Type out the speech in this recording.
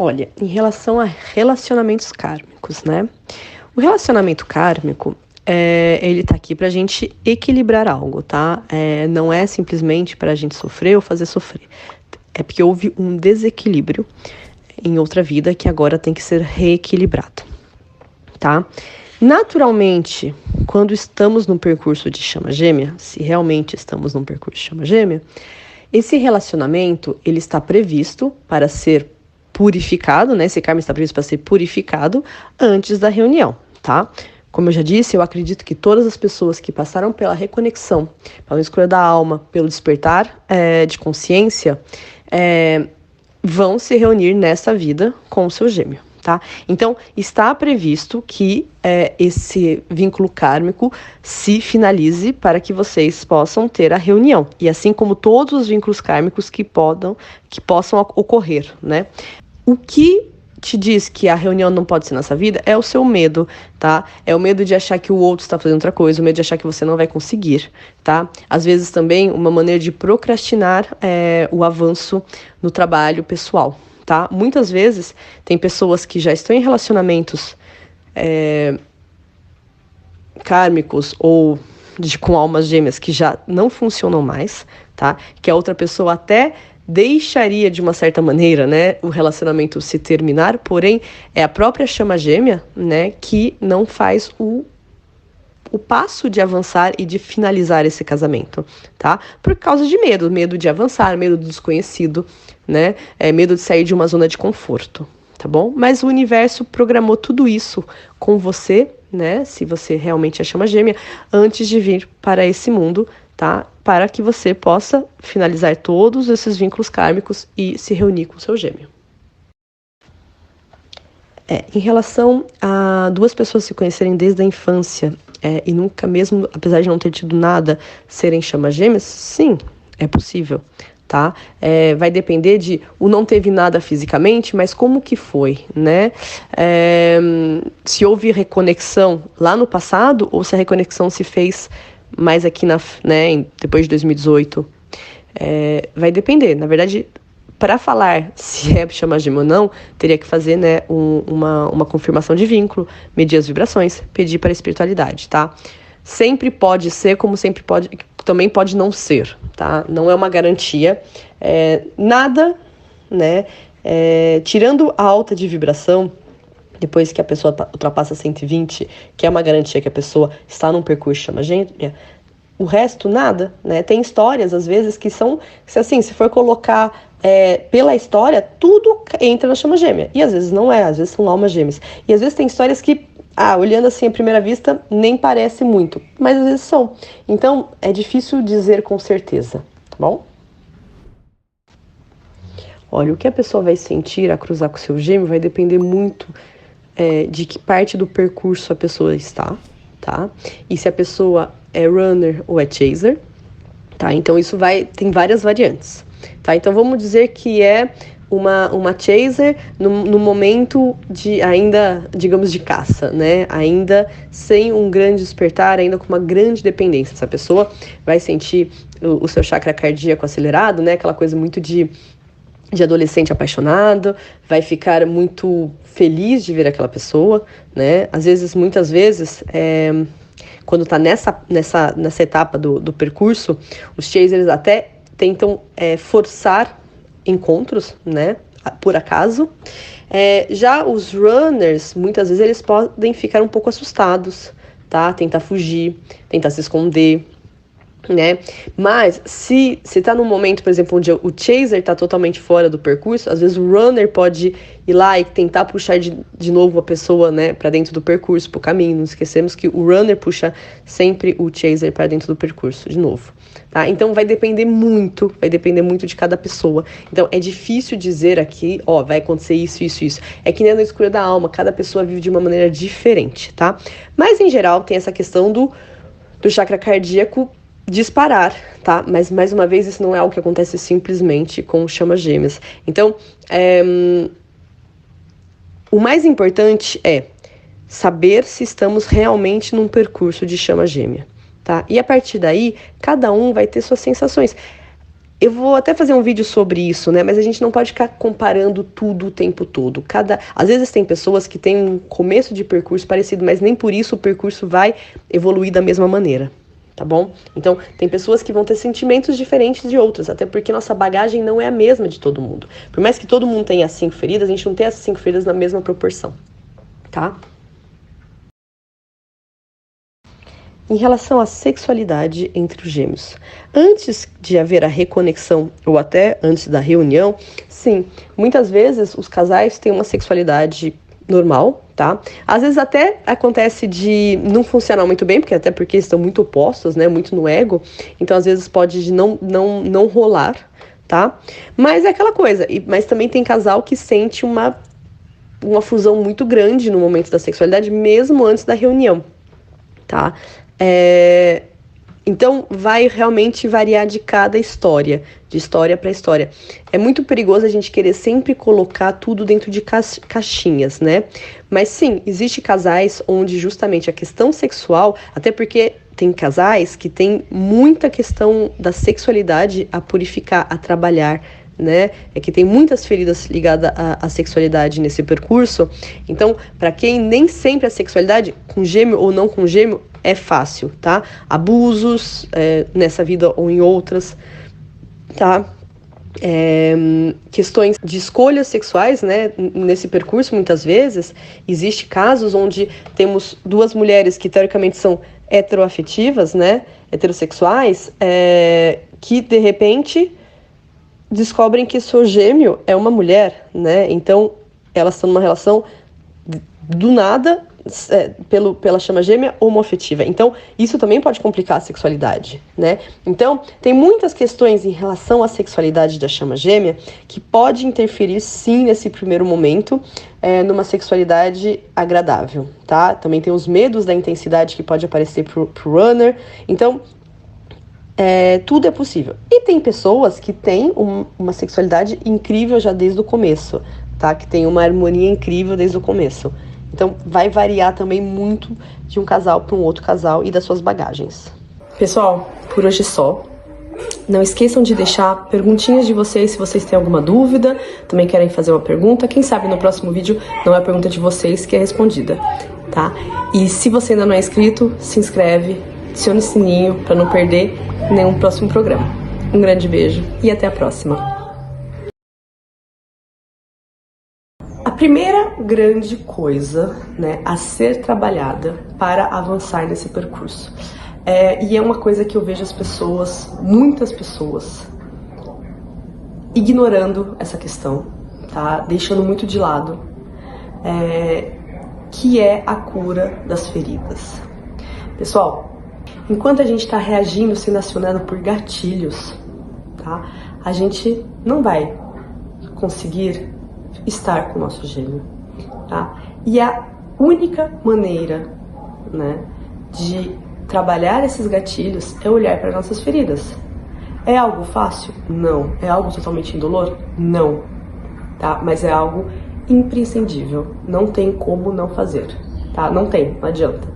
Olha, em relação a relacionamentos kármicos, né? O relacionamento kármico, ele tá aqui pra gente equilibrar algo, tá? Não é simplesmente pra gente sofrer ou fazer sofrer. É porque houve um desequilíbrio em outra vida que agora tem que ser reequilibrado, tá? Naturalmente, quando estamos num percurso de chama gêmea, se realmente estamos num percurso de chama gêmea, esse relacionamento, ele está previsto para ser purificado, né? Esse karma está previsto para ser purificado antes da reunião, tá? Como eu já disse, eu acredito que todas as pessoas que passaram pela reconexão, pela escolha da alma, pelo despertar de consciência, vão se reunir nessa vida com o seu gêmeo, tá? Então, está previsto que esse vínculo kármico se finalize para que vocês possam ter a reunião. E assim como todos os vínculos kármicos que possam ocorrer, né? O que te diz que a reunião não pode ser nessa vida é o seu medo, tá? É o medo de achar que o outro está fazendo outra coisa, o medo de achar que você não vai conseguir, tá? Às vezes também uma maneira de procrastinar o avanço no trabalho pessoal, tá? Muitas vezes tem pessoas que já estão em relacionamentos kármicos ou com almas gêmeas que já não funcionam mais, tá? Que a outra pessoa até deixaria de uma certa maneira, né, o relacionamento se terminar, porém é a própria chama gêmea, né, que não faz o passo de avançar e de finalizar esse casamento, tá? Por causa de medo de avançar, medo do desconhecido, né, medo de sair de uma zona de conforto, tá bom? Mas o universo programou tudo isso com você, né, se você realmente é chama gêmea, antes de vir para esse mundo, tá? Para que você possa finalizar todos esses vínculos kármicos e se reunir com o seu gêmeo. Em relação a duas pessoas se conhecerem desde a infância e nunca mesmo, apesar de não ter tido nada, serem chamas gêmeas, sim, é possível, tá? Vai depender de o não teve nada fisicamente, mas como que foi, né? Se houve reconexão lá no passado ou se a reconexão se fez mais aqui depois de 2018, vai depender. Na verdade, para falar se é chama gêmea ou não, teria que fazer, né, uma confirmação de vínculo, medir as vibrações, pedir para a espiritualidade, tá? Sempre pode ser, como sempre pode, também pode não ser, tá? Não é uma garantia. Nada, né? Tirando a alta de vibração, depois que a pessoa ultrapassa 120, que é uma garantia que a pessoa está num percurso chama gêmea, o resto, nada, né? Tem histórias, às vezes, que são, assim, se for colocar pela história, tudo entra na chama gêmea. E às vezes não às vezes são almas gêmeas. E às vezes tem histórias que, olhando assim à primeira vista, nem parece muito, mas às vezes são. Então, é difícil dizer com certeza, tá bom? Olha, o que a pessoa vai sentir a cruzar com o seu gêmeo vai depender muito de que parte do percurso a pessoa está, tá? E se a pessoa é runner ou é chaser, tá? Então isso tem várias variantes, tá? Então vamos dizer que é uma chaser no momento de ainda, digamos, de caça, né? Ainda sem um grande despertar, ainda com uma grande dependência. Essa pessoa vai sentir o seu chakra cardíaco acelerado, né? Aquela coisa muito de adolescente apaixonado, vai ficar muito feliz de ver aquela pessoa, né? Muitas vezes, quando está nessa etapa do percurso, os chasers até tentam forçar encontros, né? Por acaso. Já os runners, muitas vezes, eles podem ficar um pouco assustados, tá? Tentar fugir, tentar se esconder, né? Mas se tá num momento, por exemplo, onde o chaser tá totalmente fora do percurso, às vezes o runner pode ir lá e tentar puxar de novo a pessoa, né, para dentro do percurso, pro caminho. Não esquecemos que o runner puxa sempre o chaser para dentro do percurso, de novo, tá? Então vai depender muito de cada pessoa. Então é difícil dizer aqui, vai acontecer isso. É que nem na escura da alma, cada pessoa vive de uma maneira diferente, tá? Mas em geral tem essa questão do chakra cardíaco disparar, tá? Mas, mais uma vez, isso não é algo que acontece simplesmente com chamas gêmeas. Então, o mais importante é saber se estamos realmente num percurso de chama gêmea, tá? E a partir daí, cada um vai ter suas sensações. Eu vou até fazer um vídeo sobre isso, né? Mas a gente não pode ficar comparando tudo o tempo todo. Às vezes tem pessoas que têm um começo de percurso parecido, mas nem por isso o percurso vai evoluir da mesma maneira, tá bom? Então, tem pessoas que vão ter sentimentos diferentes de outras, até porque nossa bagagem não é a mesma de todo mundo. Por mais que todo mundo tenha 5 feridas, a gente não tem essas 5 feridas na mesma proporção, tá? Em relação à sexualidade entre os gêmeos, antes de haver a reconexão ou até antes da reunião, sim, muitas vezes os casais têm uma sexualidade normal, tá? Às vezes até acontece de não funcionar muito bem, porque estão muito opostos, né? Muito no ego, então às vezes pode não rolar, tá? Mas é aquela coisa, mas também tem casal que sente uma fusão muito grande no momento da sexualidade, mesmo antes da reunião, tá? Então vai realmente variar de cada história, de história para história. É muito perigoso a gente querer sempre colocar tudo dentro de caixinhas, né? Mas sim, existe casais onde justamente a questão sexual, até porque tem casais que tem muita questão da sexualidade a purificar, a trabalhar, né? É que tem muitas feridas ligadas à sexualidade nesse percurso. Então, para quem nem sempre a sexualidade, com gêmeo ou não com gêmeo, é fácil, tá? Abusos nessa vida ou em outras, tá? Questões de escolhas sexuais, né? Nesse percurso, muitas vezes, existe casos onde temos duas mulheres que, teoricamente, são heteroafetivas, né? Heterossexuais, que, de repente, descobrem que seu gêmeo é uma mulher, né? Então, elas estão numa relação do nada, pela chama gêmea homoafetiva. Então, isso também pode complicar a sexualidade, né? Então, tem muitas questões em relação à sexualidade da chama gêmea que pode interferir, sim, nesse primeiro momento, numa sexualidade agradável, tá? Também tem os medos da intensidade que pode aparecer pro runner. Então, tudo é possível. E tem pessoas que têm uma sexualidade incrível já desde o começo, tá? Que tem uma harmonia incrível desde o começo. Então, vai variar também muito de um casal para um outro casal e das suas bagagens. Pessoal, por hoje é só. Não esqueçam de deixar perguntinhas de vocês, se vocês têm alguma dúvida, também querem fazer uma pergunta. Quem sabe no próximo vídeo não é a pergunta de vocês que é respondida, tá? E se você ainda não é inscrito, se inscreve, adicione o sininho para não perder nenhum próximo programa. Um grande beijo e até a próxima. A primeira grande coisa, né, a ser trabalhada para avançar nesse percurso, e é uma coisa que eu vejo as pessoas, muitas pessoas, ignorando essa questão, tá? Deixando muito de lado, que é a cura das feridas. Pessoal, enquanto a gente está reagindo, sendo acionado por gatilhos, tá? A gente não vai conseguir estar com o nosso gêmeo, tá? E a única maneira, né, de trabalhar esses gatilhos é olhar para nossas feridas. É algo fácil? Não. É algo totalmente indolor? Não. Tá? Mas é algo imprescindível. Não tem como não fazer, tá? Não adianta.